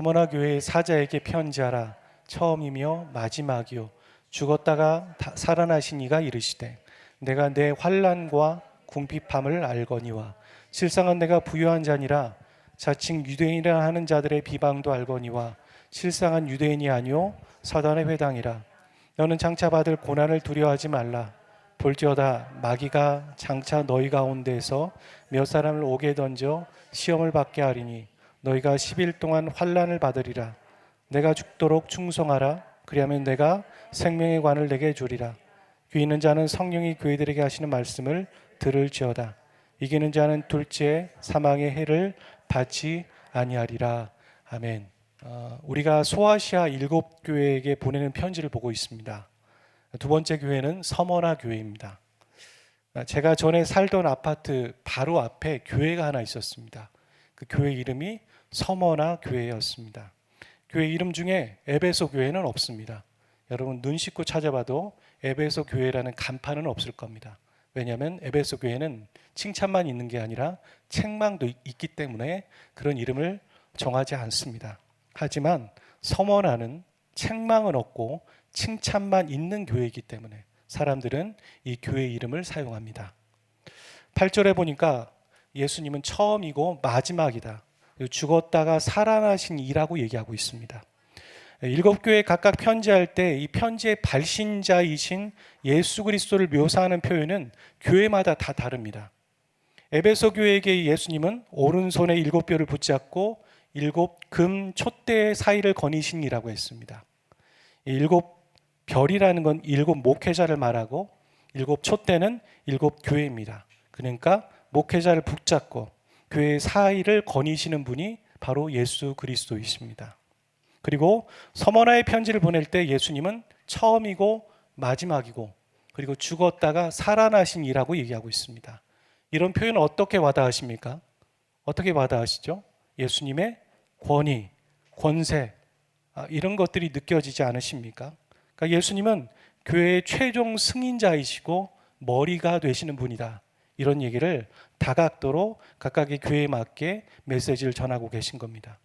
서머나 교회의 사자에게 편지하라. 처음이며 마지막이요 죽었다가 살아나신 이가 이르시되 내가 내 환난과 궁핍함을 알거니와 실상은 내가 부유한 자니라. 자칭 유대인이라 하는 자들의 비방도 알거니와 실상은 유대인이 아니요 사단의 회당이라. 너는 장차 받을 고난을 두려워하지 말라. 볼지어다 마귀가 장차 너희 가운데에서 몇 사람을 옥에 던져 시험을 받게 하리니 너희가 10일 동안 환난을 받으리라. 내가 죽도록 충성하라. 그리하면 내가 생명의 관을 내게 주리라. 귀 있는 자는 성령이 교회들에게 하시는 말씀을 들을지어다. 이기는 자는 둘째 사망의 해를 받지 아니하리라. 아멘. 우리가 소아시아 7교회에게 보내는 편지를 보고 있습니다. 두 번째 교회는 서머나 교회입니다. 제가 전에 살던 아파트 바로 앞에 교회가 하나 있었습니다. 그 교회 이름이 서머나 교회였습니다. 교회 이름 중에 에베소 교회는 없습니다. 여러분 눈 씻고 찾아봐도 에베소 교회라는 간판은 없을 겁니다. 왜냐하면 에베소 교회는 칭찬만 있는 게 아니라 책망도 있기 때문에 그런 이름을 정하지 않습니다. 하지만 서머나는 책망은 없고 칭찬만 있는 교회이기 때문에 사람들은 이 교회 이름을 사용합니다. 8절에 보니까 예수님은 처음이고 마지막이다. 죽었다가 살아나신 이라고 얘기하고 있습니다. 7교회 각각 편지할 때 이 편지의 발신자이신 예수 그리스도를 묘사하는 표현은 교회마다 다 다릅니다. 에베소 교회에게 예수님은 오른손에 7뼈를 붙잡고 7금 촛대 사이를 거니신 이라고 했습니다. 7별이라는 건 7 목회자를 말하고 7 촛대는 7 교회입니다. 그러니까 목회자를 붙잡고 교회 사이를 거니시는 분이 바로 예수 그리스도이십니다. 그리고 서머나의 편지를 보낼 때 예수님은 처음이고 마지막이고 그리고 죽었다가 살아나신 이라고 얘기하고 있습니다. 이런 표현을 어떻게 와닿으십니까? 어떻게 와닿으시죠? 예수님의 권위, 권세 이런 것들이 느껴지지 않으십니까? 그러니까 예수님은 교회의 최종 승인자이시고 머리가 되시는 분이다. 이런 얘기를 다각도로 각각의 교회에 맞게 메시지를 전하고 계신 겁니다.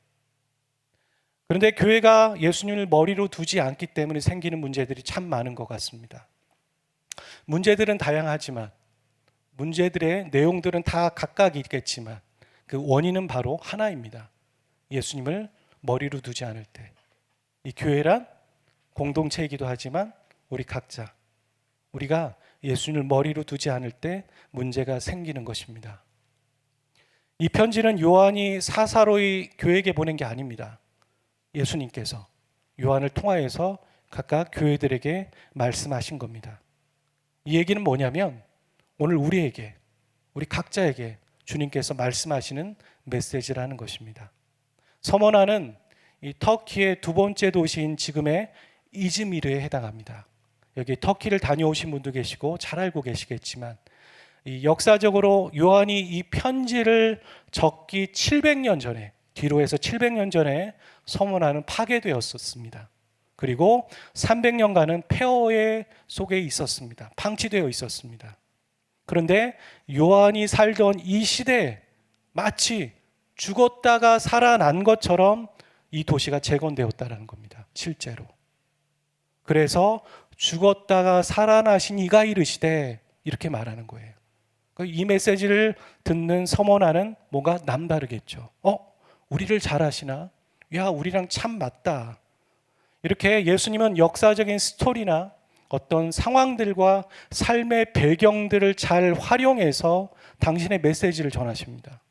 그런데 교회가 예수님을 머리로 두지 않기 때문에 생기는 문제들이 참 많은 것 같습니다. 문제들은 다양하지만 문제들의 내용들은 다 각각 있겠지만 그 원인은 바로 하나입니다. 예수님을 머리로 두지 않을 때. 이 교회란 공동체이기도 하지만 우리 각자 우리가 예수님을 머리로 두지 않을 때 문제가 생기는 것입니다. 이 편지는 요한이 사사로이 교회에게 보낸 게 아닙니다. 예수님께서 요한을 통하여서 각각 교회들에게 말씀하신 겁니다. 이 얘기는 뭐냐면 오늘 우리에게 우리 각자에게 주님께서 말씀하시는 메시지라는 것입니다. 서머나는 이 터키의 두 번째 도시인 지금의 이즈미르에 해당합니다. 여기 터키를 다녀오신 분도 계시고 잘 알고 계시겠지만 이 역사적으로 요한이 이 편지를 적기 700년 전에 뒤로 해서 700년 전에 서머나는 파괴되었었습니다. 그리고 300년간은 폐허의 속에 있었습니다. 방치되어 있었습니다. 그런데 요한이 살던 이 시대에 마치 죽었다가 살아난 것처럼 이 도시가 재건되었다는 겁니다. 실제로. 그래서 죽었다가 살아나신 이가 이르시되 이렇게 말하는 거예요. 이 메시지를 듣는 서머나는 뭔가 남다르겠죠. 우리를 잘 아시나? 야, 우리랑 참 맞다. 이렇게 예수님은 역사적인 스토리나 어떤 상황들과 삶의 배경들을 잘 활용해서 당신의 메시지를 전하십니다.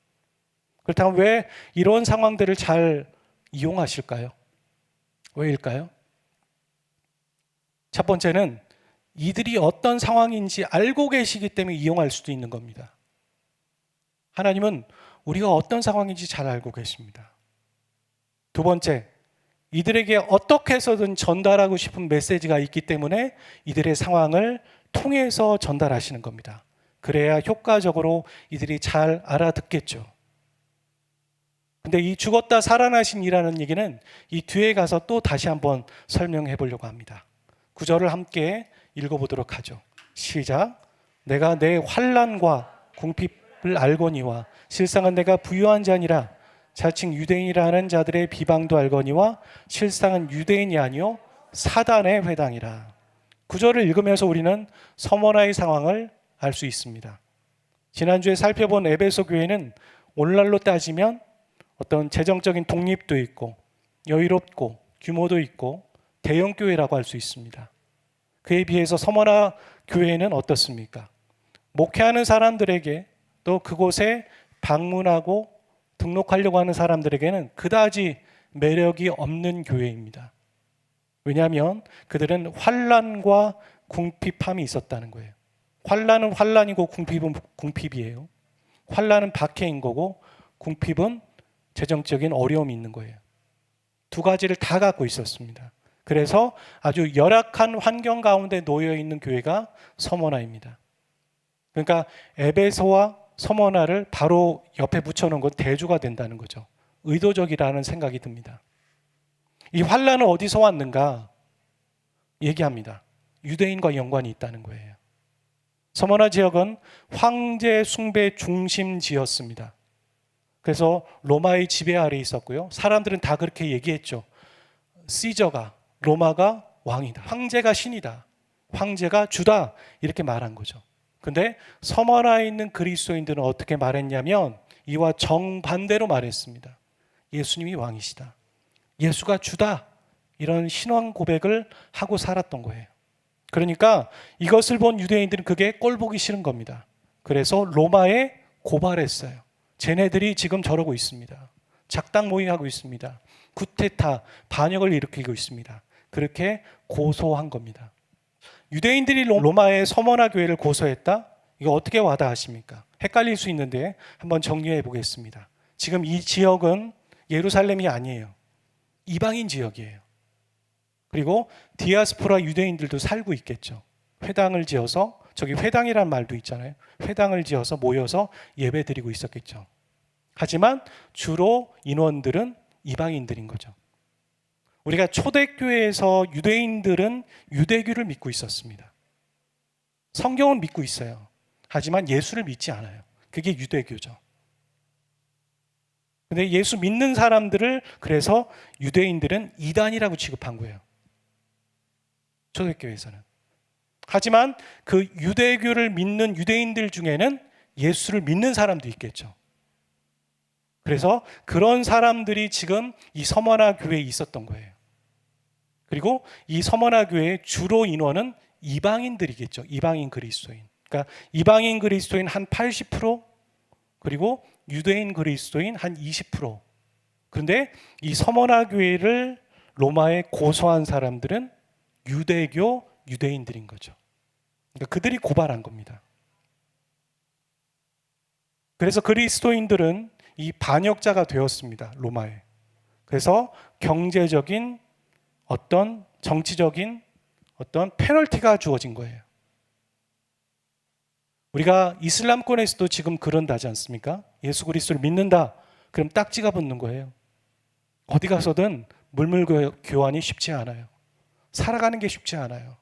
그렇다면 왜 이런 상황들을 잘 이용하실까요? 왜일까요? 첫 번째는 이들이 어떤 상황인지 알고 계시기 때문에 이용할 수도 있는 겁니다. 하나님은 우리가 어떤 상황인지 잘 알고 계십니다. 두 번째, 이들에게 어떻게 해서든 전달하고 싶은 메시지가 있기 때문에 이들의 상황을 통해서 전달하시는 겁니다. 그래야 효과적으로 이들이 잘 알아듣겠죠. 근데 이 죽었다 살아나신 이라는 얘기는 이 뒤에 가서 또 다시 한번 설명해 보려고 합니다. 9절을 함께 읽어보도록 하죠. 시작. 내가 내 환난과 궁핍을 알거니와 실상은 내가 부유한 자니라. 자칭 유대인이라는 자들의 비방도 알거니와 실상은 유대인이 아니요 사단의 회당이라. 구절을 읽으면서 우리는 서머나의 상황을 알 수 있습니다. 지난주에 살펴본 에베소 교회는 오늘날로 따지면 어떤 재정적인 독립도 있고 여유롭고 규모도 있고 대형 교회라고 할 수 있습니다. 그에 비해서 서머나 교회는 어떻습니까? 목회하는 사람들에게 또 그곳에 방문하고 등록하려고 하는 사람들에게는 그다지 매력이 없는 교회입니다. 왜냐하면 그들은 환난과 궁핍함이 있었다는 거예요. 환난은 환난이고 궁핍은 궁핍이에요. 환난은 박해인 거고 궁핍은 재정적인 어려움이 있는 거예요. 두 가지를 다 갖고 있었습니다. 그래서 아주 열악한 환경 가운데 놓여 있는 교회가 서머나입니다. 그러니까 에베소와 서머나를 바로 옆에 붙여놓은 건 대조가 된다는 거죠. 의도적이라는 생각이 듭니다. 이 환난은 어디서 왔는가 얘기합니다. 유대인과 연관이 있다는 거예요. 서머나 지역은 황제 숭배 중심지였습니다. 그래서 로마의 지배 아래에 있었고요. 사람들은 다 그렇게 얘기했죠. 시저가, 로마가 왕이다. 황제가 신이다. 황제가 주다. 이렇게 말한 거죠. 근데 서머나에 있는 그리스도인들은 어떻게 말했냐면 이와 정반대로 말했습니다. 예수님이 왕이시다. 예수가 주다. 이런 신앙 고백을 하고 살았던 거예요. 그러니까 이것을 본 유대인들은 그게 꼴보기 싫은 겁니다. 그래서 로마에 고발했어요. 쟤네들이 지금 저러고 있습니다. 작당 모임하고 있습니다. 구테타, 반역을 일으키고 있습니다. 그렇게 고소한 겁니다. 유대인들이 로마의 서머나 교회를 고소했다? 이거 어떻게 와닿으십니까? 헷갈릴 수 있는데 한번 정리해 보겠습니다. 지금 이 지역은 예루살렘이 아니에요. 이방인 지역이에요. 그리고 디아스포라 유대인들도 살고 있겠죠. 회당을 지어서, 저기 회당이란 말도 있잖아요. 회당을 지어서 모여서 예배 드리고 있었겠죠. 하지만 주로 인원들은 이방인들인 거죠. 우리가 초대교회에서 유대인들은 유대교를 믿고 있었습니다. 성경은 믿고 있어요. 하지만 예수를 믿지 않아요. 그게 유대교죠. 근데 예수 믿는 사람들을 그래서 유대인들은 이단이라고 취급한 거예요. 초대교회에서는. 하지만 그 유대교를 믿는 유대인들 중에는 예수를 믿는 사람도 있겠죠. 그래서 그런 사람들이 지금 이 서머나 교회에 있었던 거예요. 그리고 이 서머나 교회의 주로 인원은 이방인들이겠죠. 이방인 그리스도인. 그러니까 이방인 그리스도인 한 80%, 그리고 유대인 그리스도인 한 20%. 그런데 이 서머나 교회를 로마에 고소한 사람들은 유대교 유대인들인 거죠. 그러니까 그들이 고발한 겁니다. 그래서 그리스도인들은 이 반역자가 되었습니다. 로마에. 그래서 경제적인 어떤 정치적인 어떤 페널티가 주어진 거예요. 우리가 이슬람권에서도 지금 그런다지 않습니까? 예수 그리스도를 믿는다. 그럼 딱지가 붙는 거예요. 어디 가서든 물물 교환이 쉽지 않아요. 살아가는 게 쉽지 않아요.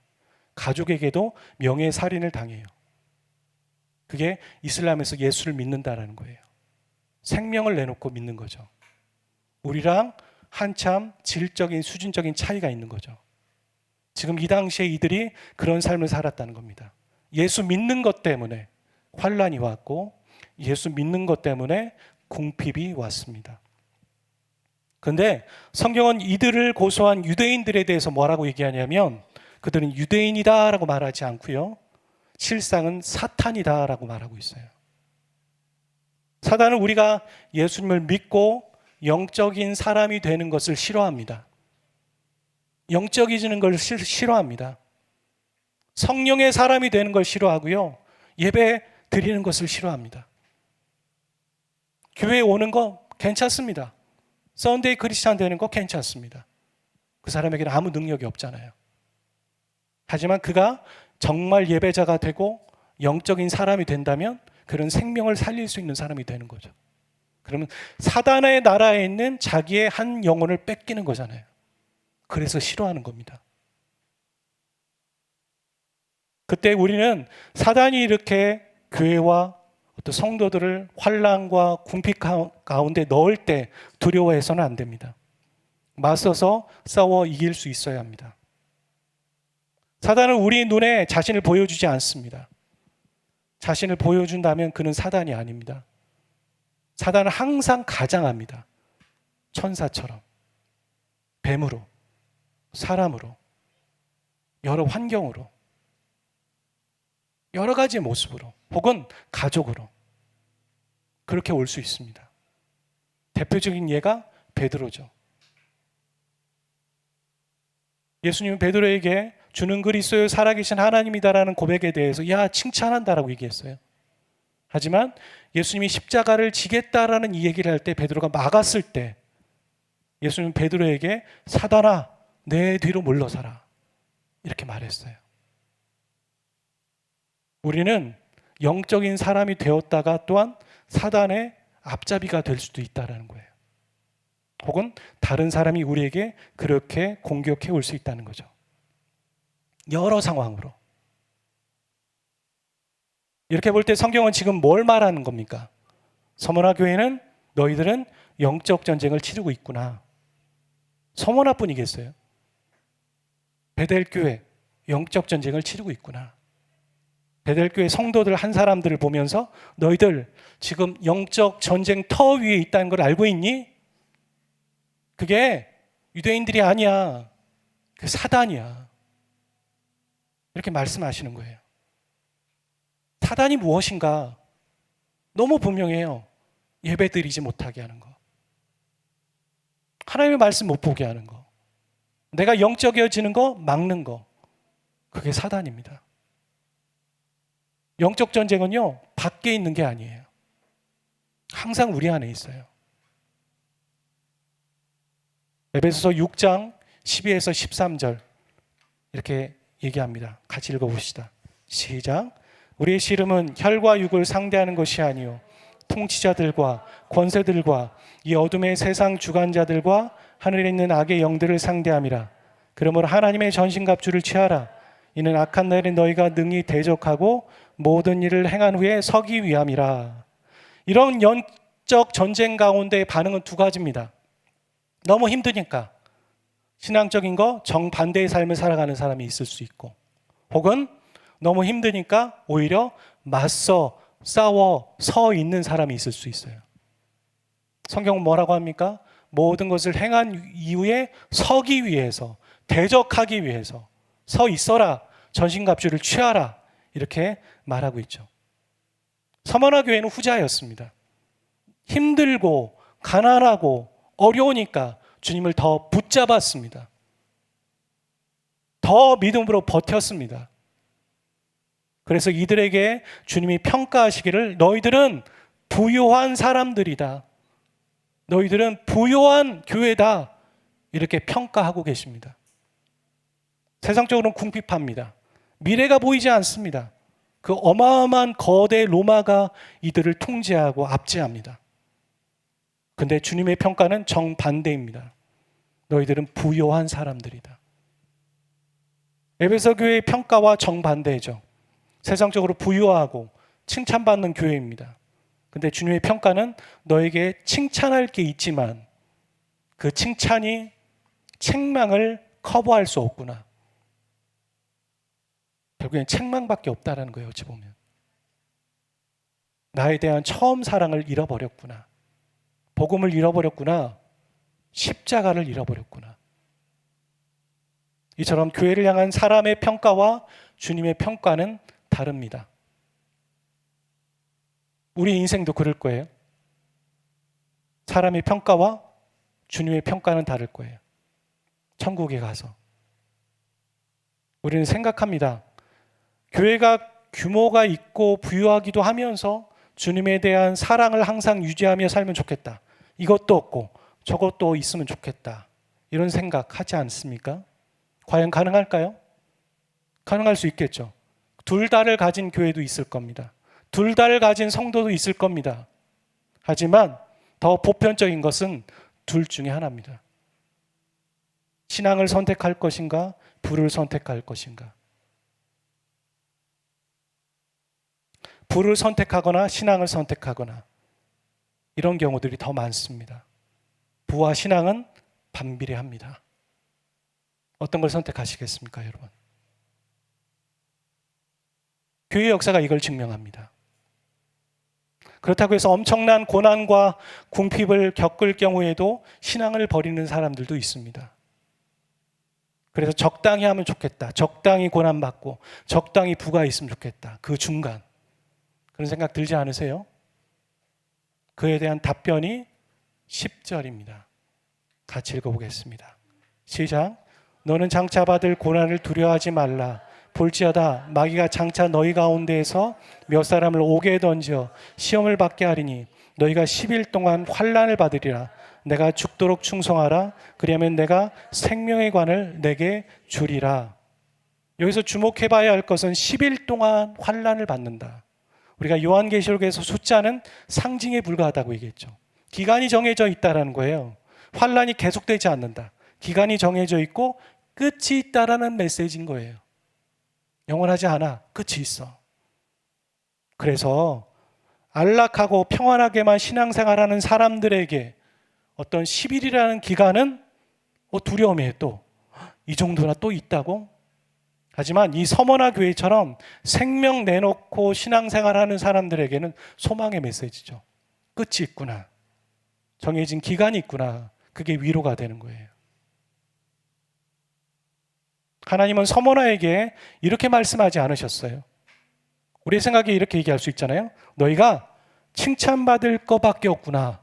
가족에게도 명예살인을 당해요. 그게 이슬람에서 예수를 믿는다라는 거예요. 생명을 내놓고 믿는 거죠. 우리랑 한참 질적인 수준적인 차이가 있는 거죠. 지금 이 당시에 이들이 그런 삶을 살았다는 겁니다. 예수 믿는 것 때문에 환난이 왔고 예수 믿는 것 때문에 궁핍이 왔습니다. 그런데 성경은 이들을 고소한 유대인들에 대해서 뭐라고 얘기하냐면 그들은 유대인이다라고 말하지 않고요. 실상은 사탄이다라고 말하고 있어요. 사단은 우리가 예수님을 믿고 영적인 사람이 되는 것을 싫어합니다. 영적이지는 걸 싫어합니다. 성령의 사람이 되는 걸 싫어하고요. 예배 드리는 것을 싫어합니다. 교회에 오는 거 괜찮습니다. 썬데이 크리스찬 되는 거 괜찮습니다. 그 사람에게는 아무 능력이 없잖아요. 하지만 그가 정말 예배자가 되고 영적인 사람이 된다면 그런 생명을 살릴 수 있는 사람이 되는 거죠. 그러면 사단의 나라에 있는 자기의 한 영혼을 뺏기는 거잖아요. 그래서 싫어하는 겁니다. 그때 우리는 사단이 이렇게 교회와 또 성도들을 환난과 궁핍 가운데 넣을 때 두려워해서는 안 됩니다. 맞서서 싸워 이길 수 있어야 합니다. 사단은 우리 눈에 자신을 보여주지 않습니다. 자신을 보여준다면 그는 사단이 아닙니다. 사단은 항상 가장합니다. 천사처럼, 뱀으로, 사람으로, 여러 환경으로, 여러 가지 모습으로, 혹은 가족으로 그렇게 올 수 있습니다. 대표적인 예가 베드로죠. 예수님은 베드로에게 주는 그리스도요 살아계신 하나님이다라는 고백에 대해서 칭찬한다라고 얘기했어요. 하지만 예수님이 십자가를 지겠다라는 이 얘기를 할 때 베드로가 막았을 때 예수님은 베드로에게 사단아 내 뒤로 물러서라 이렇게 말했어요. 우리는 영적인 사람이 되었다가 또한 사단의 앞잡이가 될 수도 있다는 거예요. 혹은 다른 사람이 우리에게 그렇게 공격해 올 수 있다는 거죠. 여러 상황으로. 이렇게 볼 때 성경은 지금 뭘 말하는 겁니까? 서머나 교회는 너희들은 영적 전쟁을 치르고 있구나. 서머나뿐이겠어요? 베델 교회 영적 전쟁을 치르고 있구나. 베델 교회 성도들 한 사람들을 보면서 너희들 지금 영적 전쟁 터 위에 있다는 걸 알고 있니? 그게 유대인들이 아니야. 그 사단이야. 이렇게 말씀하시는 거예요. 사단이 무엇인가? 너무 분명해요. 예배드리지 못하게 하는 거. 하나님의 말씀 못 보게 하는 거. 내가 영적이어지는 거 막는 거. 그게 사단입니다. 영적 전쟁은요, 밖에 있는 게 아니에요. 항상 우리 안에 있어요. 에베소서 6장 12에서 13절 이렇게 얘기합니다. 같이 읽어봅시다. 시작. 우리의 씨름은 혈과 육을 상대하는 것이 아니요 통치자들과 권세들과 이 어둠의 세상 주관자들과 하늘에 있는 악의 영들을 상대함이라. 그러므로 하나님의 전신갑주를 취하라. 이는 악한 날에 너희가 능히 대적하고 모든 일을 행한 후에 서기 위함이라. 이런 영적 전쟁 가운데의 반응은 두 가지입니다. 너무 힘드니까 신앙적인 거 정반대의 삶을 살아가는 사람이 있을 수 있고, 혹은 너무 힘드니까 오히려 맞서 싸워 서 있는 사람이 있을 수 있어요. 성경은 뭐라고 합니까? 모든 것을 행한 이후에 서기 위해서, 대적하기 위해서 서 있어라, 전신갑주를 취하라 이렇게 말하고 있죠. 서머나 교회는 후자였습니다. 힘들고 가난하고 어려우니까 주님을 더 붙잡았습니다. 더 믿음으로 버텼습니다. 그래서 이들에게 주님이 평가하시기를 너희들은 부요한 사람들이다. 너희들은 부요한 교회다. 이렇게 평가하고 계십니다. 세상적으로는 궁핍합니다. 미래가 보이지 않습니다. 그 어마어마한 거대 로마가 이들을 통제하고 압제합니다. 근데 주님의 평가는 정반대입니다. 너희들은 부요한 사람들이다. 에베소 교회의 평가와 정반대죠. 세상적으로 부유하고 칭찬받는 교회입니다. 근데 주님의 평가는 너에게 칭찬할 게 있지만 그 칭찬이 책망을 커버할 수 없구나. 결국엔 책망밖에 없다는 거예요. 어찌 보면 나에 대한 처음 사랑을 잃어버렸구나. 복음을 잃어버렸구나. 십자가를 잃어버렸구나. 이처럼 교회를 향한 사람의 평가와 주님의 평가는 다릅니다. 우리 인생도 그럴 거예요. 사람의 평가와 주님의 평가는 다를 거예요. 천국에 가서 우리는 생각합니다. 교회가 규모가 있고 부유하기도 하면서 주님에 대한 사랑을 항상 유지하며 살면 좋겠다. 이것도 없고 저것도 있으면 좋겠다. 이런 생각 하지 않습니까? 과연 가능할까요? 가능할 수 있겠죠. 둘 다를 가진 교회도 있을 겁니다. 둘 다를 가진 성도도 있을 겁니다. 하지만 더 보편적인 것은 둘 중에 하나입니다. 신앙을 선택할 것인가, 부를 선택할 것인가. 부를 선택하거나 신앙을 선택하거나 이런 경우들이 더 많습니다. 부와 신앙은 반비례합니다. 어떤 걸 선택하시겠습니까, 여러분? 교회 역사가 이걸 증명합니다. 그렇다고 해서 엄청난 고난과 궁핍을 겪을 경우에도 신앙을 버리는 사람들도 있습니다. 그래서 적당히 하면 좋겠다. 적당히 고난받고 적당히 부가 있으면 좋겠다. 그 중간. 그런 생각 들지 않으세요? 그에 대한 답변이 10절입니다. 같이 읽어보겠습니다. 시작. 너는 장차 받을 고난을 두려워하지 말라. 볼지어다 마귀가 장차 너희 가운데에서 몇 사람을 옥에 던져 시험을 받게 하리니 너희가 10일 동안 환난을 받으리라. 내가 죽도록 충성하라. 그리하면 내가 생명의 관을 내게 주리라. 여기서 주목해봐야 할 것은 10일 동안 환난을 받는다. 우리가 요한계시록에서 숫자는 상징에 불과하다고 얘기했죠. 기간이 정해져 있다는 거예요. 환난이 계속되지 않는다. 기간이 정해져 있고 끝이 있다라는 메시지인 거예요. 영원하지 않아. 끝이 있어. 그래서 안락하고 평안하게만 신앙생활하는 사람들에게 어떤 10일이라는 기간은 두려움이에요. 또 이 정도나 또 있다고? 하지만 이 서머나 교회처럼 생명 내놓고 신앙생활하는 사람들에게는 소망의 메시지죠. 끝이 있구나. 정해진 기간이 있구나. 그게 위로가 되는 거예요. 하나님은 서머나에게 이렇게 말씀하지 않으셨어요. 우리의 생각에 이렇게 얘기할 수 있잖아요. 너희가 칭찬받을 거밖에 없구나.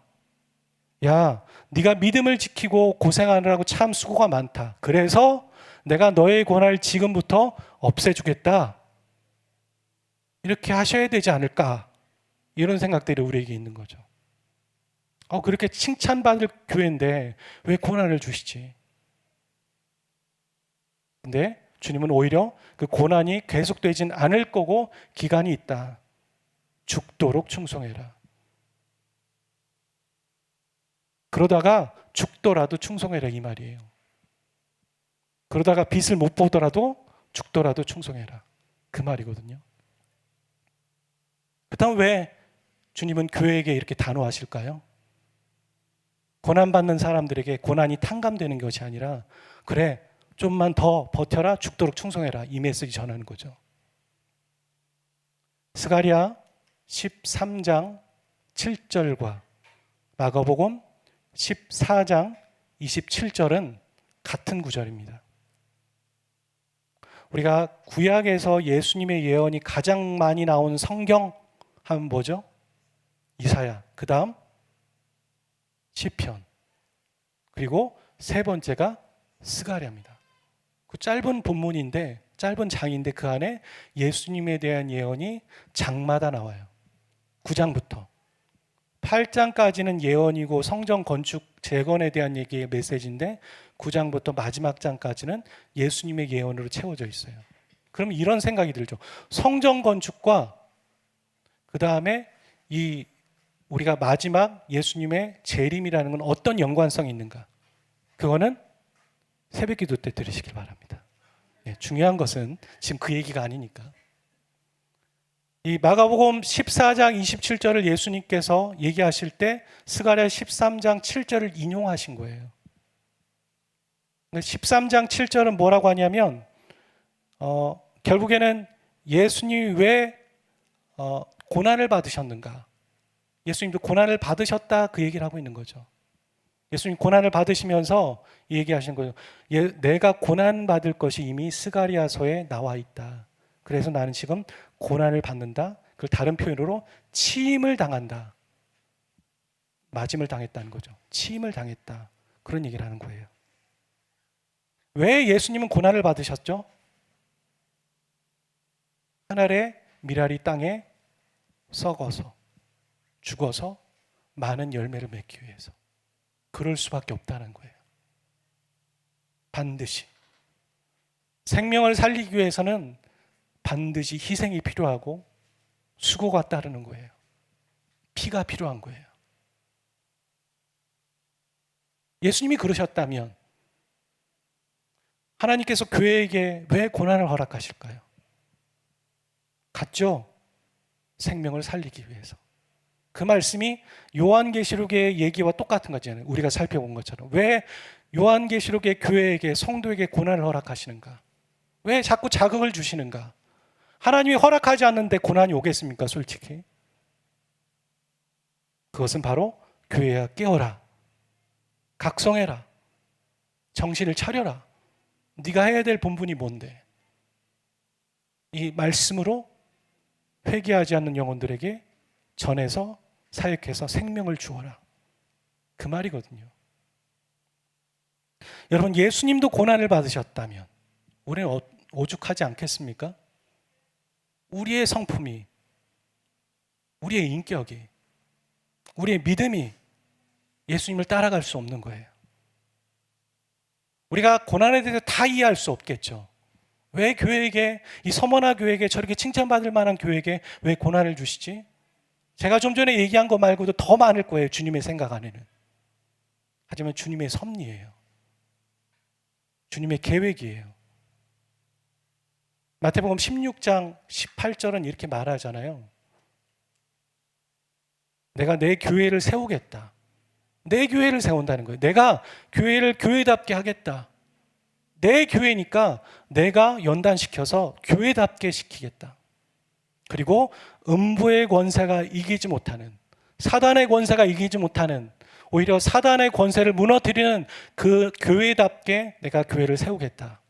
야, 네가 믿음을 지키고 고생하느라고 참 수고가 많다. 그래서 내가 너의 고난을 지금부터 없애주겠다. 이렇게 하셔야 되지 않을까. 이런 생각들이 우리에게 있는 거죠. 그렇게 칭찬받을 교회인데 왜 고난을 주시지? 근데 주님은 오히려 그 고난이 계속되진 않을 거고 기간이 있다. 죽도록 충성해라. 그러다가 죽더라도 충성해라 이 말이에요. 그러다가 빛을 못 보더라도 죽더라도 충성해라. 그 말이거든요. 그렇다면 왜 주님은 교회에게 이렇게 단호하실까요? 고난받는 사람들에게 고난이 탕감되는 것이 아니라 그래 좀만 더 버텨라 죽도록 충성해라 이 메시지 전하는 거죠. 스가랴 13장 7절과 마가복음 14장 27절은 같은 구절입니다. 우리가 구약에서 예수님의 예언이 가장 많이 나온 성경 하면 뭐죠? 이사야, 그 다음 시편, 그리고 세 번째가 스가랴입니다. 그 짧은 본문인데, 짧은 장인데 그 안에 예수님에 대한 예언이 장마다 나와요. 9장부터 8장까지는 예언이고 성전 건축 재건에 대한 얘기의 메시지인데 9장부터 마지막 장까지는 예수님의 예언으로 채워져 있어요. 그럼 이런 생각이 들죠. 성전 건축과 그 다음에 이 우리가 마지막 예수님의 재림이라는 건 어떤 연관성이 있는가? 그거는 새벽기도 때 들으시길 바랍니다. 중요한 것은 지금 그 얘기가 아니니까. 이 마가복음 14장 27절을 예수님께서 얘기하실 때 스가랴 13장 7절을 인용하신 거예요. 13장 7절은 뭐라고 하냐면 결국에는 예수님이 왜 고난을 받으셨는가? 예수님도 고난을 받으셨다 그 얘기를 하고 있는 거죠. 예수님 고난을 받으시면서 이 얘기하신 거예요. 내가 고난 받을 것이 이미 스가랴서에 나와 있다. 그래서 나는 지금 고난을 받는다. 그걸 다른 표현으로 치임을 당한다. 맞음을 당했다는 거죠. 치임을 당했다. 그런 얘기를 하는 거예요. 왜 예수님은 고난을 받으셨죠? 하늘의 미랄이 땅에 썩어서 죽어서 많은 열매를 맺기 위해서. 그럴 수밖에 없다는 거예요. 반드시 생명을 살리기 위해서는 반드시 희생이 필요하고 수고가 따르는 거예요. 피가 필요한 거예요. 예수님이 그러셨다면 하나님께서 교회에게 왜 고난을 허락하실까요? 같죠? 생명을 살리기 위해서. 그 말씀이 요한계시록의 얘기와 똑같은 거잖아요. 우리가 살펴본 것처럼. 왜 요한계시록의 교회에게, 성도에게 고난을 허락하시는가? 왜 자꾸 자극을 주시는가? 하나님이 허락하지 않는데 고난이 오겠습니까? 솔직히. 그것은 바로 교회야, 깨어라. 각성해라. 정신을 차려라. 네가 해야 될 본분이 뭔데? 이 말씀으로 회개하지 않는 영혼들에게 전해서 사역해서 생명을 주어라. 그 말이거든요. 여러분, 예수님도 고난을 받으셨다면 우리는 오죽하지 않겠습니까? 우리의 성품이, 우리의 인격이, 우리의 믿음이 예수님을 따라갈 수 없는 거예요. 우리가 고난에 대해서 다 이해할 수 없겠죠. 왜 교회에게, 이 서머나 교회에게, 저렇게 칭찬받을 만한 교회에게 왜 고난을 주시지? 제가 좀 전에 얘기한 거 말고도 더 많을 거예요. 주님의 생각 안에는. 하지만 주님의 섭리예요. 주님의 계획이에요. 마태복음 16장 18절은 이렇게 말하잖아요. 내가 내 교회를 세우겠다. 내 교회를 세운다는 거예요. 내가 교회를 교회답게 하겠다. 내 교회니까 내가 연단시켜서 교회답게 시키겠다. 그리고 음부의 권세가 이기지 못하는, 사단의 권세가 이기지 못하는, 오히려 사단의 권세를 무너뜨리는 그 교회답게 내가 교회를 세우겠다.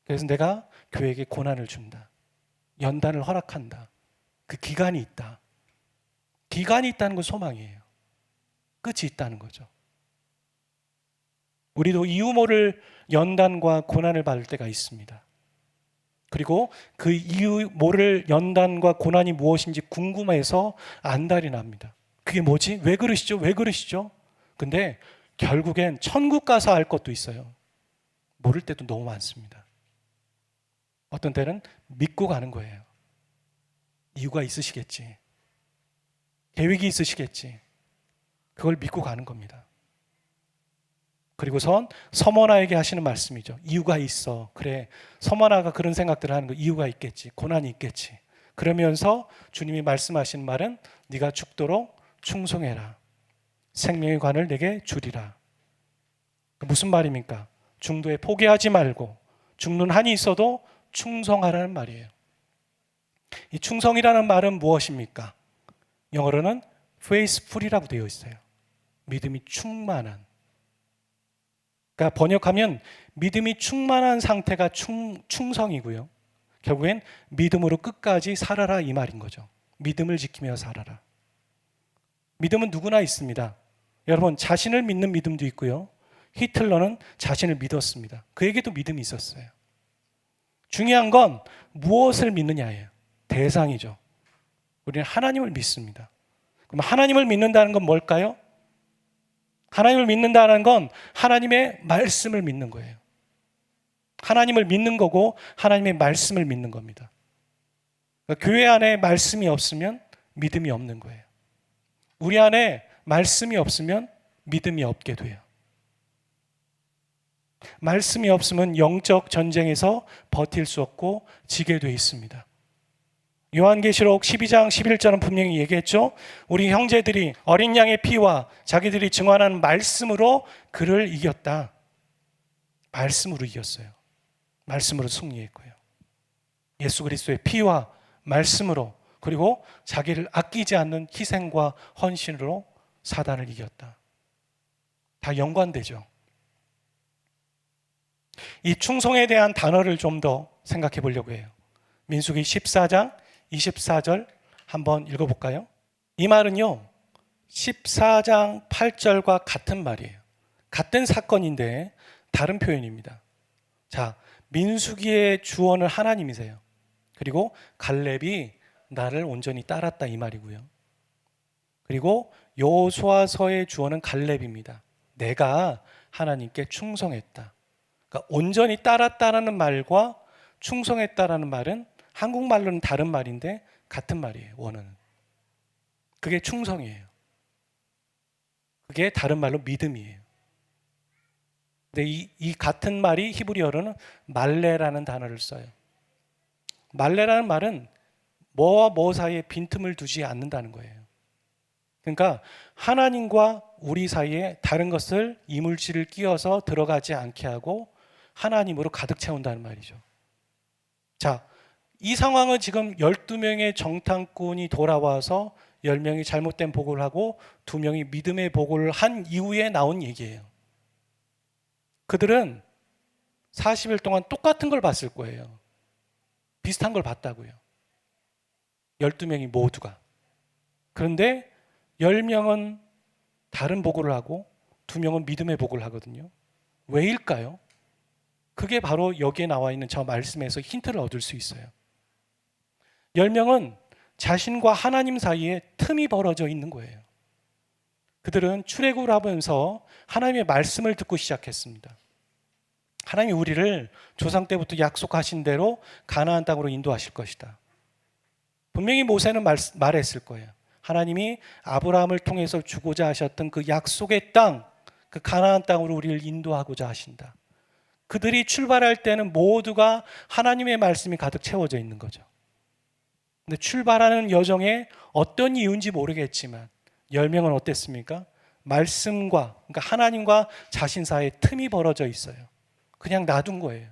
그래서 내가 교회에게 고난을 준다. 연단을 허락한다. 그 기간이 있다. 기간이 있다는 건 소망이에요. 끝이 있다는 거죠. 우리도 이유 모를 연단과 고난을 받을 때가 있습니다. 그리고 그 이유 모를 연단과 고난이 무엇인지 궁금해서 안달이 납니다. 그게 뭐지? 왜 그러시죠? 왜 그러시죠? 근데 결국엔 천국 가서 알 것도 있어요. 모를 때도 너무 많습니다. 어떤 때는 믿고 가는 거예요. 이유가 있으시겠지. 계획이 있으시겠지. 그걸 믿고 가는 겁니다. 그리고선 서머나에게 하시는 말씀이죠. 이유가 있어. 그래, 서머나가 그런 생각들을 하는 거 이유가 있겠지. 고난이 있겠지. 그러면서 주님이 말씀하신 말은 네가 죽도록 충성해라. 생명의 관을 내게 주리라. 무슨 말입니까? 중도에 포기하지 말고 죽는 한이 있어도 충성하라는 말이에요. 이 충성이라는 말은 무엇입니까? 영어로는 faithful이라고 되어 있어요. 믿음이 충만한. 그러니까 번역하면 믿음이 충만한 상태가 충성이고요. 결국엔 믿음으로 끝까지 살아라 이 말인 거죠. 믿음을 지키며 살아라. 믿음은 누구나 있습니다. 여러분, 자신을 믿는 믿음도 있고요. 히틀러는 자신을 믿었습니다. 그에게도 믿음이 있었어요. 중요한 건 무엇을 믿느냐예요. 대상이죠. 우리는 하나님을 믿습니다. 그럼 하나님을 믿는다는 건 뭘까요? 하나님을 믿는다는 건 하나님의 말씀을 믿는 거예요. 하나님을 믿는 거고 하나님의 말씀을 믿는 겁니다. 그러니까 교회 안에 말씀이 없으면 믿음이 없는 거예요. 우리 안에 말씀이 없으면 믿음이 없게 돼요. 말씀이 없으면 영적 전쟁에서 버틸 수 없고 지게 돼 있습니다. 요한계시록 12장 11절은 분명히 얘기했죠. 우리 형제들이 어린 양의 피와 자기들이 증언하는 말씀으로 그를 이겼다. 말씀으로 이겼어요. 말씀으로 승리했고요. 예수 그리스도의 피와 말씀으로, 그리고 자기를 아끼지 않는 희생과 헌신으로 사단을 이겼다. 다 연관되죠. 이 충성에 대한 단어를 좀 더 생각해 보려고 해요. 민수기 14장 24절 한번 읽어볼까요? 이 말은요, 14장 8절과 같은 말이에요. 같은 사건인데 다른 표현입니다. 자, 민수기의 주원은 하나님이세요. 그리고 갈렙이 나를 온전히 따랐다 이 말이고요. 그리고 여호수아서의 주원은 갈렙입니다. 내가 하나님께 충성했다. 그러니까 온전히 따랐다라는 말과 충성했다라는 말은 한국말로는 다른 말인데 같은 말이에요. 원어는. 그게 충성이에요. 그게 다른 말로 믿음이에요. 근데 이 같은 말이 히브리어로는 말레라는 단어를 써요. 말레라는 말은 뭐와 뭐 사이에 빈틈을 두지 않는다는 거예요. 그러니까 하나님과 우리 사이에 다른 것을 이물질을 끼워서 들어가지 않게 하고 하나님으로 가득 채운다는 말이죠. 자, 이 상황은 지금 12명의 정탐꾼이 돌아와서 10명이 잘못된 보고를 하고 2명이 믿음의 보고를 한 이후에 나온 얘기예요. 그들은 40일 동안 똑같은 걸 봤을 거예요. 비슷한 걸 봤다고요. 12명이 모두가. 그런데 10명은 다른 보고를 하고 2명은 믿음의 보고를 하거든요. 왜일까요? 그게 바로 여기에 나와 있는 저 말씀에서 힌트를 얻을 수 있어요. 10명은 자신과 하나님 사이에 틈이 벌어져 있는 거예요. 그들은 출애굽을 하면서 하나님의 말씀을 듣고 시작했습니다. 하나님이 우리를 조상 때부터 약속하신 대로 가나안 땅으로 인도하실 것이다. 분명히 모세는 말했을 거예요. 하나님이 아브라함을 통해서 주고자 하셨던 그 약속의 땅, 그 가나안 땅으로 우리를 인도하고자 하신다. 그들이 출발할 때는 모두가 하나님의 말씀이 가득 채워져 있는 거죠. 근데 출발하는 여정에 어떤 이유인지 모르겠지만 10명은 어땠습니까? 말씀과, 그러니까 하나님과 자신 사이에 틈이 벌어져 있어요. 그냥 놔둔 거예요.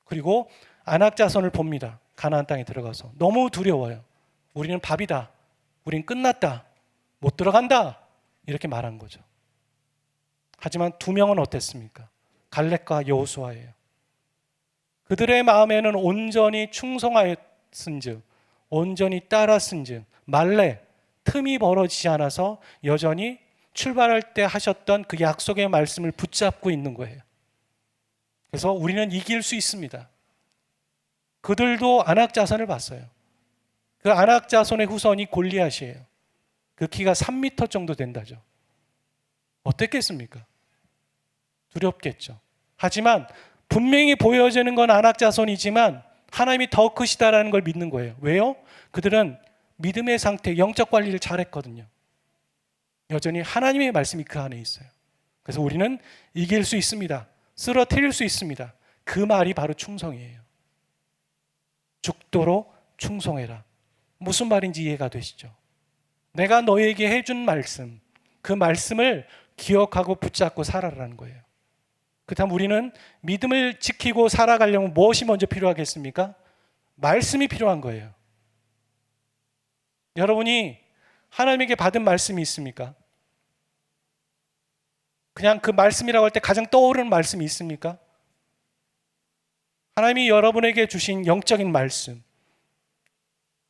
그리고 안악자손을 봅니다. 가나안 땅에 들어가서 너무 두려워요. 우리는 밥이다. 우린 끝났다. 못 들어간다. 이렇게 말한 거죠. 하지만 2명은 어땠습니까? 갈렙과 여호수아예요. 그들의 마음에는 온전히 충성하였은즉, 온전히 따랐은즉 말래 틈이 벌어지지 않아서 여전히 출발할 때 하셨던 그 약속의 말씀을 붙잡고 있는 거예요. 그래서 우리는 이길 수 있습니다. 그들도 안악자손을 봤어요. 그 안악자손의 후손이 골리앗이에요. 그 키가 3m 정도 된다죠. 어땠겠습니까? 두렵겠죠. 하지만 분명히 보여지는 건 안악자손이지만 하나님이 더 크시다라는 걸 믿는 거예요. 왜요? 그들은 믿음의 상태, 영적 관리를 잘했거든요. 여전히 하나님의 말씀이 그 안에 있어요. 그래서 우리는 이길 수 있습니다. 쓰러뜨릴 수 있습니다. 그 말이 바로 충성이에요. 죽도록 충성해라. 무슨 말인지 이해가 되시죠? 내가 너에게 해준 말씀, 그 말씀을 기억하고 붙잡고 살아라는 거예요. 그다음 우리는 믿음을 지키고 살아가려면 무엇이 먼저 필요하겠습니까? 말씀이 필요한 거예요. 여러분이 하나님에게 받은 말씀이 있습니까? 그냥 그 말씀이라고 할 때 가장 떠오르는 말씀이 있습니까? 하나님이 여러분에게 주신 영적인 말씀,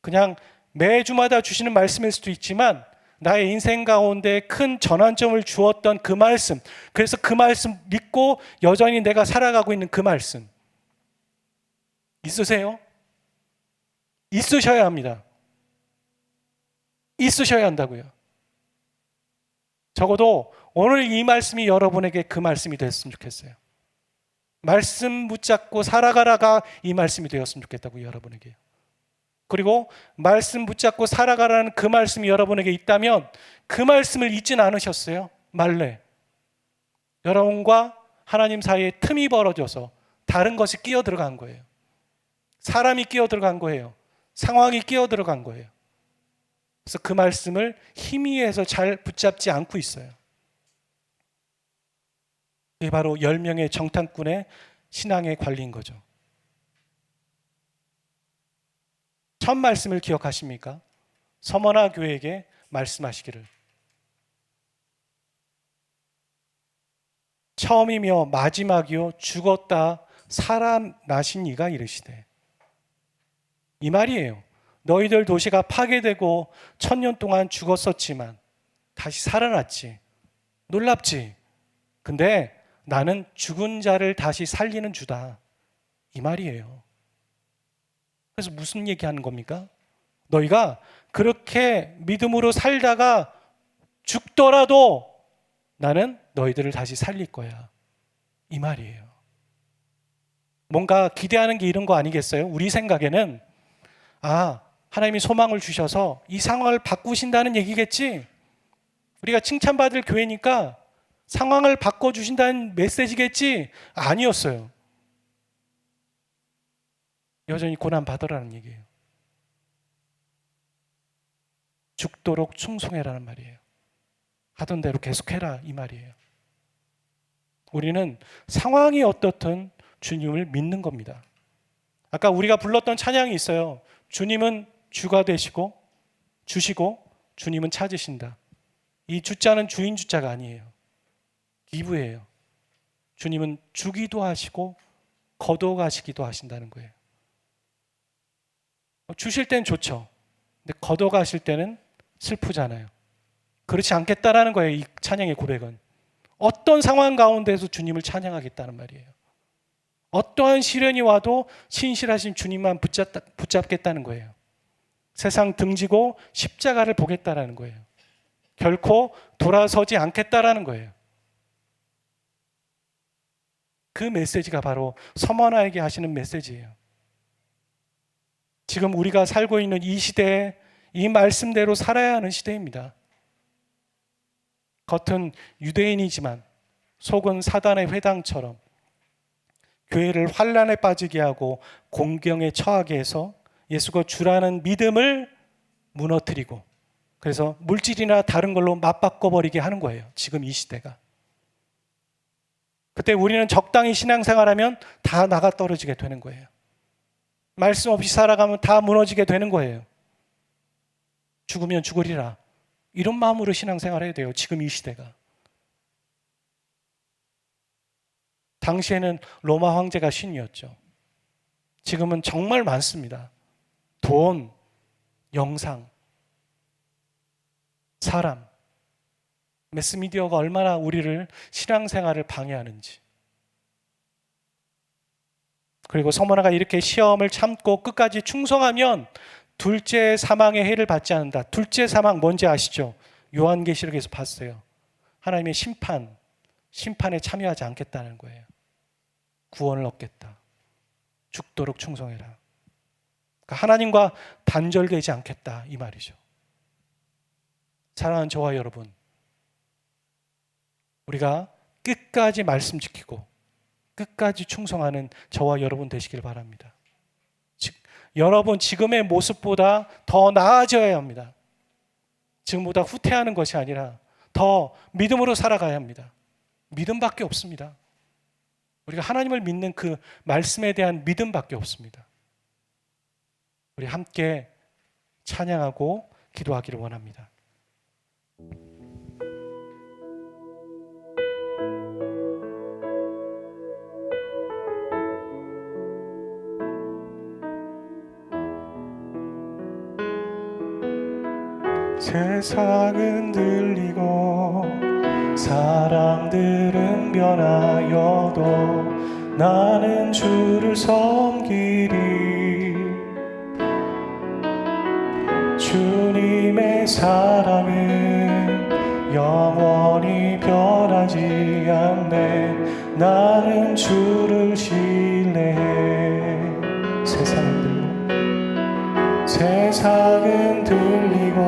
그냥 매주마다 주시는 말씀일 수도 있지만 나의 인생 가운데 큰 전환점을 주었던 그 말씀, 그래서 그 말씀 믿고 여전히 내가 살아가고 있는 그 말씀 있으세요? 있으셔야 합니다. 있으셔야 한다고요. 적어도 오늘 이 말씀이 여러분에게 그 말씀이 됐으면 좋겠어요. 말씀 붙잡고 살아가라가 이 말씀이 되었으면 좋겠다고 여러분에게. 그리고 말씀 붙잡고 살아가라는 그 말씀이 여러분에게 있다면 그 말씀을 잊진 않으셨어요. 말래. 여러분과 하나님 사이에 틈이 벌어져서 다른 것이 끼어 들어간 거예요. 사람이 끼어 들어간 거예요. 상황이 끼어 들어간 거예요. 그래서 그 말씀을 희미해서 잘 붙잡지 않고 있어요. 이게 바로 10명의 정탐꾼의 신앙의 관리인 거죠. 첫 말씀을 기억하십니까? 서머나 교회에게 말씀하시기를 처음이며 마지막이요 죽었다 살아나신 이가 이르시되, 이 말이에요. 너희들 도시가 파괴되고 1000년 동안 죽었었지만 다시 살아났지. 놀랍지? 근데 나는 죽은 자를 다시 살리는 주다. 이 말이에요. 그래서 무슨 얘기하는 겁니까? 너희가 그렇게 믿음으로 살다가 죽더라도 나는 너희들을 다시 살릴 거야. 이 말이에요. 뭔가 기대하는 게 이런 거 아니겠어요? 우리 생각에는 하나님이 소망을 주셔서 이 상황을 바꾸신다는 얘기겠지? 우리가 칭찬받을 교회니까 상황을 바꿔주신다는 메시지겠지? 아니었어요. 여전히 고난 받으라는 얘기예요. 죽도록 충성해라는 말이에요. 하던 대로 계속해라 이 말이에요. 우리는 상황이 어떻든 주님을 믿는 겁니다. 아까 우리가 불렀던 찬양이 있어요. 주님은 주가 되시고 주시고 주님은 찾으신다. 이 주자는 주인 주자가 아니에요. 기부예요. 주님은 주기도 하시고 거둬가시기도 하신다는 거예요. 주실 땐 좋죠. 근데 거둬가실 때는 슬프잖아요. 그렇지 않겠다라는 거예요. 이 찬양의 고백은. 어떤 상황 가운데서 주님을 찬양하겠다는 말이에요. 어떠한 시련이 와도 신실하신 주님만 붙잡겠다는 거예요. 세상 등지고 십자가를 보겠다라는 거예요. 결코 돌아서지 않겠다라는 거예요. 그 메시지가 바로 서머나에게 하시는 메시지예요. 지금 우리가 살고 있는 이 시대에 이 말씀대로 살아야 하는 시대입니다. 겉은 유대인이지만 속은 사단의 회당처럼 교회를 환란에 빠지게 하고 공경에 처하게 해서 예수가 주라는 믿음을 무너뜨리고 그래서 물질이나 다른 걸로 맞바꿔버리게 하는 거예요. 지금 이 시대가. 그때 우리는 적당히 신앙생활하면 다 나가 떨어지게 되는 거예요. 말씀 없이 살아가면 다 무너지게 되는 거예요. 죽으면 죽으리라. 이런 마음으로 신앙생활해야 돼요. 지금 이 시대가. 당시에는 로마 황제가 신이었죠. 지금은 정말 많습니다. 돈, 영상, 사람, 매스미디어가 얼마나 우리를 신앙생활을 방해하는지. 그리고 서머나가 이렇게 시험을 참고 끝까지 충성하면 둘째 사망의 해를 받지 않는다. 둘째 사망 뭔지 아시죠? 요한계시록에서 봤어요. 하나님의 심판에 참여하지 않겠다는 거예요. 구원을 얻겠다. 죽도록 충성해라. 그러니까 하나님과 단절되지 않겠다 이 말이죠. 사랑하는 저와 여러분, 우리가 끝까지 말씀 지키고 끝까지 충성하는 저와 여러분 되시길 바랍니다. 여러분 지금의 모습보다 더 나아져야 합니다. 지금보다 후퇴하는 것이 아니라 더 믿음으로 살아가야 합니다. 믿음밖에 없습니다. 우리가 하나님을 믿는 그 말씀에 대한 믿음밖에 없습니다. 우리 함께 찬양하고 기도하기를 원합니다. 세상은 들리고 사람들은 변하여도 나는 주를 섬기리. 주님의 사랑은 영원히 변하지 않네. 나는 주를 신뢰해. 세상은 들리고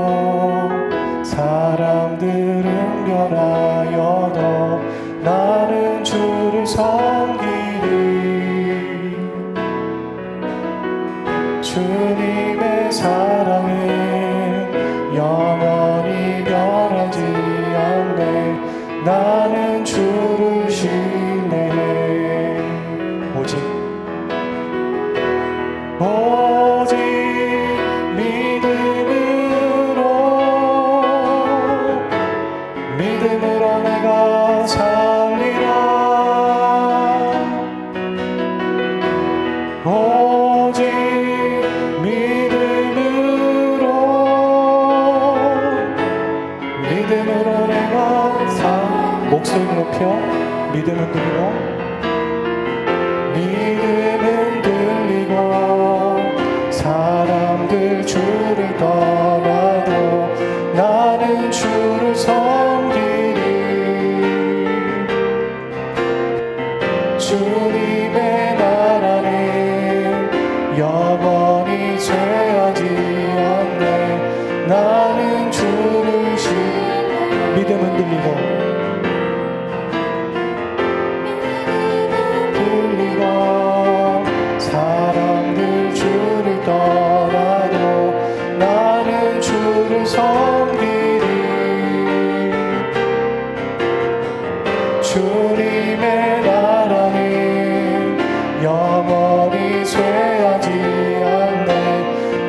사람들은 변하여도 나는 주를 섬기리. 주님의 사랑은 영원히 변하지 않네. 나는 주를 신뢰해. 오직 믿음으로 내가 살리라. 오직 믿음으로 내가 목소리 높여 믿음은 들리고 사람들 주를 떠나도 나는 주를 섬기리. 주님의 나라는 영원히 쇠하지 않네. 나는 주를 믿음은 들리고 사람들 주를 떠나도 나는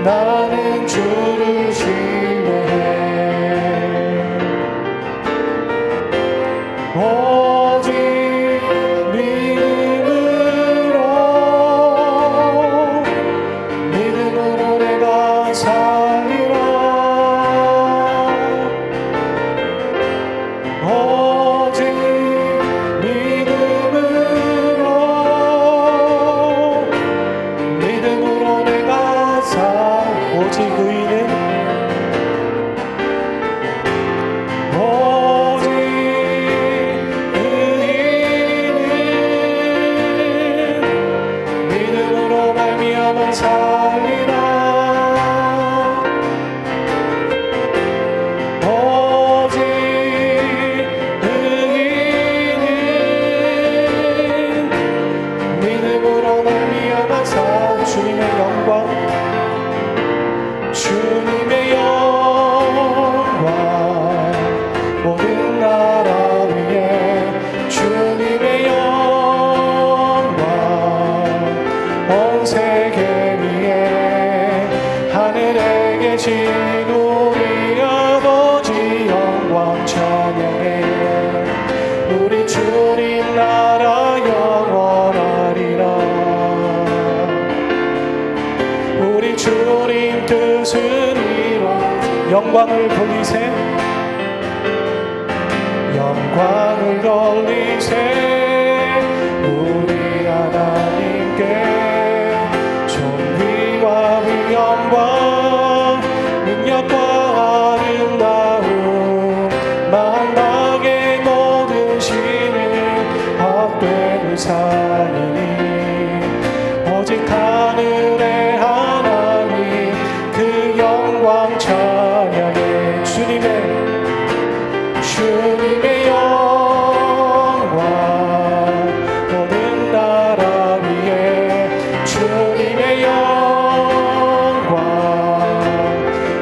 나는 주를 신뢰해. 오직 믿음으로 내가 살리라. 오직 믿음으로 내가 오직 의인은 믿음으로 말미암아 살리라. 오직 의인은 믿음으로 말미암아 주님의 영광, 주님의 영광 모든 나라 위에 주님의 영광 온 세계 위에 하늘에 계신 우리 아버지 영광 찬양해. 우리 주님 나라 영원하리라. 우리 주님 뜻을 이루어 영광을 돌리세. 영광을 돌리세. 우리 하나님께 존귀와 영광 능력과 아름다움 만방의 모든 신을 헛되고 사느니 오직 하늘의 하나님 그 영광 찬양해. 주님의 영광 모든 나라 위에 주님의 영광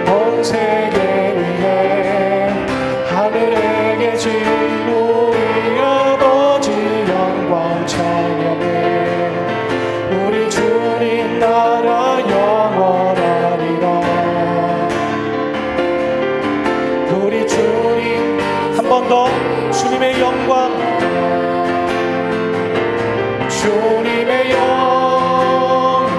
온 세계 위에 하늘에 계신 우리 아버지 영광 찬양해. 우리 주님 나라 영원하리라. 우리 주님 한 번 더 주님의 영광, 주님의 영광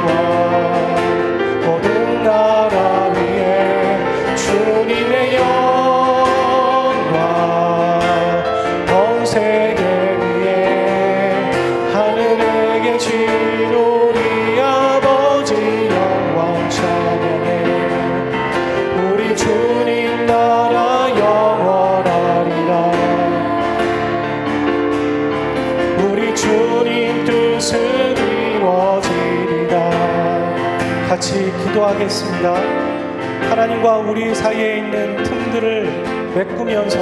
모든 나라 위에 주님의 영광 온 세계 위에 하늘에 계신 우리 아버지 영광 찬양해. 우리 주님 나라 영원하리라. 우리 주님 뜻은 이루어지리라. 같이 기도하겠습니다. 하나님과 우리 사이에 있는 틈들을 메꾸면서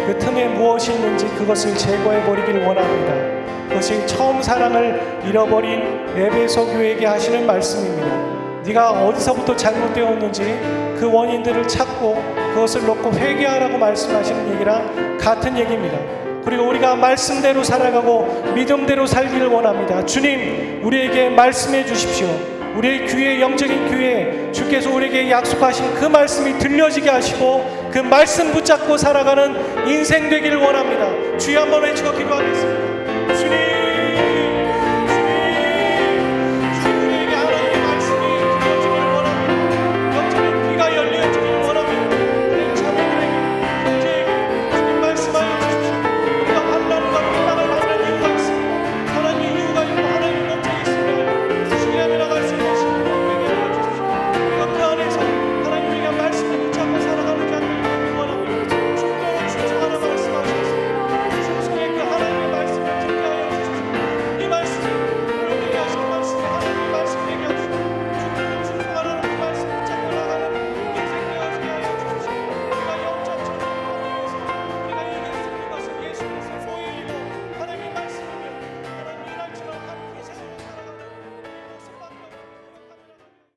그 틈에 무엇이 있는지 그것을 제거해 버리기를 원합니다. 그것이 처음 사랑을 잃어버린 에베소 교회에게 하시는 말씀입니다. 네가 어디서부터 잘못되었는지 그 원인들을 찾고 그것을 놓고 회개하라고 말씀하시는 얘기랑 같은 얘기입니다. 그리고 우리가 말씀대로 살아가고 믿음대로 살기를 원합니다. 주님, 우리에게 말씀해 주십시오. 우리의 귀에, 영적인 귀에 주께서 우리에게 약속하신 그 말씀이 들려지게 하시고 그 말씀 붙잡고 살아가는 인생 되기를 원합니다. 주여 한번 외치고 기도하겠습니다.